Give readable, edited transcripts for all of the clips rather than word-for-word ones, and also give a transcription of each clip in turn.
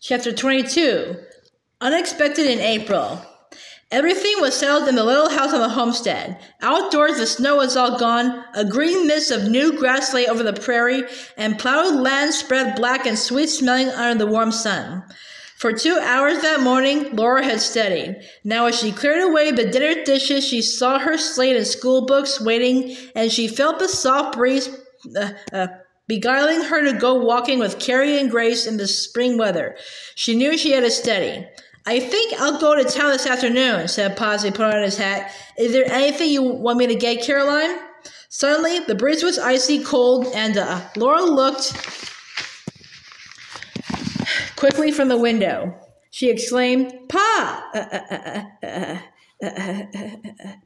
Chapter 22. Unexpected in April. Everything was settled in the little house on the homestead. Outdoors, the snow was all gone. A green mist of new grass lay over the prairie, and plowed land spread black and sweet-smelling under the warm sun. For 2 hours that morning, Laura had studied. Now as she cleared away the dinner dishes, she saw her slate and school books waiting, and she felt the soft breeze beguiling her to go walking with Carrie and Grace in the spring weather. She knew she had to study. "I think I'll go to town this afternoon," said Pa as he put on his hat. "Is there anything you want me to get, Caroline?" Suddenly, the breeze was icy cold, and Laura looked quickly from the window. She exclaimed, "Pa!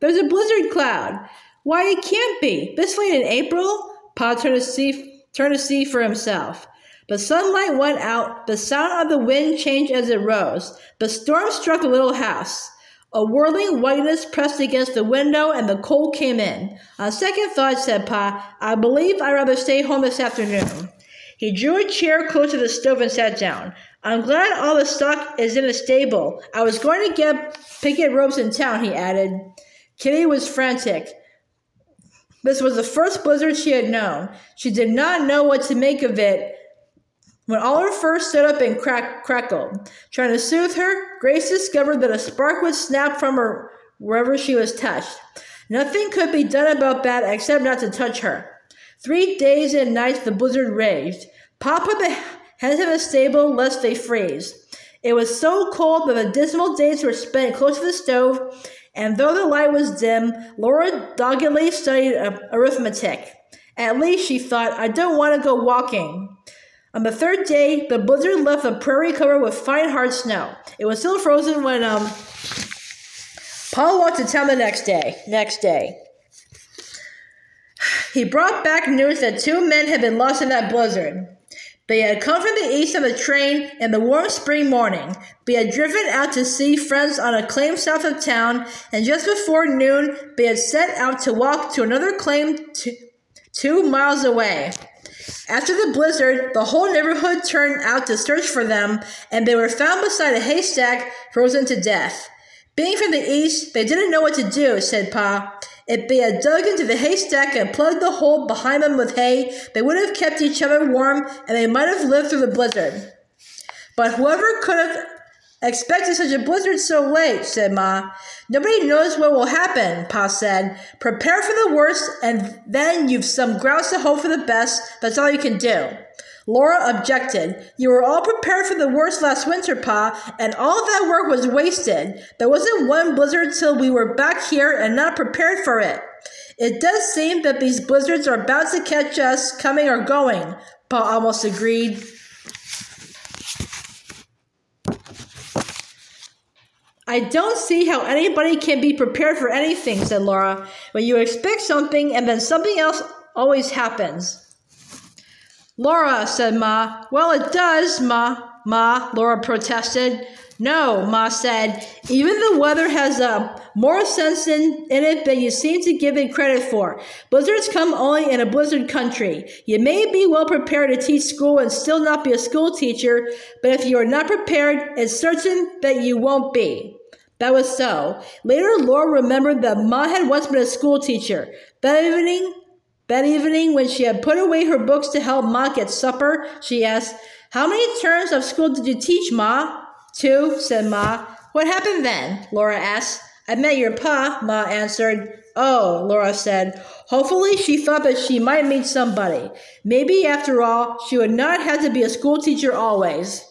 There's a blizzard cloud. Why, it can't be. This late in April?" Pa turned to see for himself. The sunlight went out. The sound of the wind changed as it rose. The storm struck the little house. A whirling whiteness pressed against the window, and the cold came in. "On second thought," said Pa, "I believe I'd rather stay home this afternoon." He drew a chair close to the stove and sat down. "I'm glad all the stock is in the stable. I was going to get picket ropes in town," he added. Kitty was frantic. This was the first blizzard she had known. She did not know what to make of it when all her fur stood up and crackled. Trying to soothe her, Grace discovered that a spark would snap from her wherever she was touched. Nothing could be done about that except not to touch her. 3 days and nights the blizzard raged. Pa put the hens in the stable lest they freeze. It was so cold that the dismal days were spent close to the stove, and though the light was dim, Laura doggedly studied arithmetic. At least, she thought, I don't want to go walking. On the third day, the blizzard left the prairie covered with fine hard snow. It was still frozen when Paul walked to town the next day. He brought back news that 2 men had been lost in that blizzard. They had come from the east on the train in the warm spring morning. They had driven out to see friends on a claim south of town, and just before noon, they had set out to walk to another claim 2 miles away. After the blizzard, the whole neighborhood turned out to search for them, and they were found beside a haystack, frozen to death. Being from the east, they didn't know what to do, said Pa. If they had dug into the haystack and plugged the hole behind them with hay, they would have kept each other warm, and they might have lived through the blizzard. But whoever could have expected such a blizzard so late, said Ma. Nobody knows what will happen, Pa said. Prepare for the worst, and then you've some grounds to hope for the best. That's all you can do. Laura objected. You were all prepared for the worst last winter, Pa, and all that work was wasted. There wasn't one blizzard till we were back here and not prepared for it. It does seem that these blizzards are bound to catch us, coming or going, Pa almost agreed. I don't see how anybody can be prepared for anything, said Laura. When you expect something and then something else always happens. Laura, said Ma. Well, it does, Ma, Laura protested. No, Ma said. Even the weather has more sense in it than you seem to give it credit for. Blizzards come only in a blizzard country. You may be well prepared to teach school and still not be a school teacher, but if you are not prepared, it's certain that you won't be. That was so. Later, Laura remembered that Ma had once been a school teacher. That evening, when she had put away her books to help Ma get supper, she asked, How many terms of school did you teach, Ma? 2, said Ma. What happened then? Laura asked. I met your Pa, Ma answered. Oh, Laura said. Hopefully she thought that she might meet somebody. Maybe, after all, she would not have to be a school teacher always.